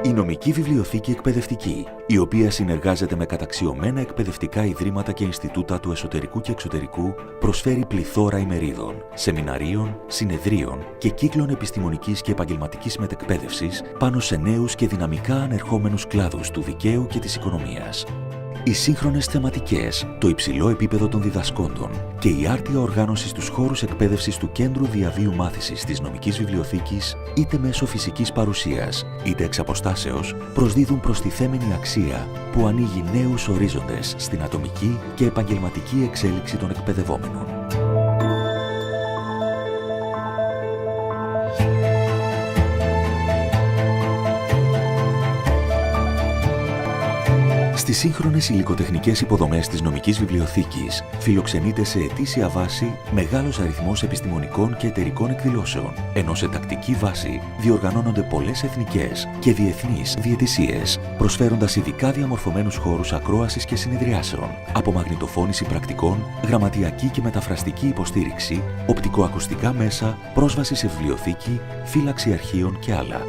Η νομική βιβλιοθήκη εκπαιδευτική, η οποία συνεργάζεται με καταξιωμένα εκπαιδευτικά ιδρύματα και Ινστιτούτα του εσωτερικού και εξωτερικού, προσφέρει πληθώρα ημερίδων, σεμιναρίων, συνεδρίων και κύκλων επιστημονικής και επαγγελματικής μετεκπαίδευσης πάνω σε νέους και δυναμικά ανερχόμενους κλάδους του δικαίου και της οικονομίας. Οι σύγχρονες θεματικές, το υψηλό επίπεδο των διδασκόντων και η άρτια οργάνωση στους χώρους εκπαίδευσης του Κέντρου Διαβίου Μάθησης της Νομικής Βιβλιοθήκης, είτε μέσω φυσικής παρουσίας, είτε εξ αποστάσεως, προσδίδουν προστιθέμενη αξία που ανοίγει νέους ορίζοντες στην ατομική και επαγγελματική εξέλιξη των εκπαιδευόμενων. Στις σύγχρονες υλικοτεχνικές υποδομές της Νομικής Βιβλιοθήκης φιλοξενείται σε ετήσια βάση μεγάλος αριθμός επιστημονικών και εταιρικών εκδηλώσεων, ενώ σε τακτική βάση διοργανώνονται πολλές εθνικές και διεθνείς διαιτησίες, προσφέροντας ειδικά διαμορφωμένους χώρους ακρόασης και συνεδριάσεων, απομαγνητοφώνηση πρακτικών, γραμματιακή και μεταφραστική υποστήριξη, οπτικοακουστικά μέσα, πρόσβαση σε βιβλιοθήκη, φύλαξη αρχείων και άλλα.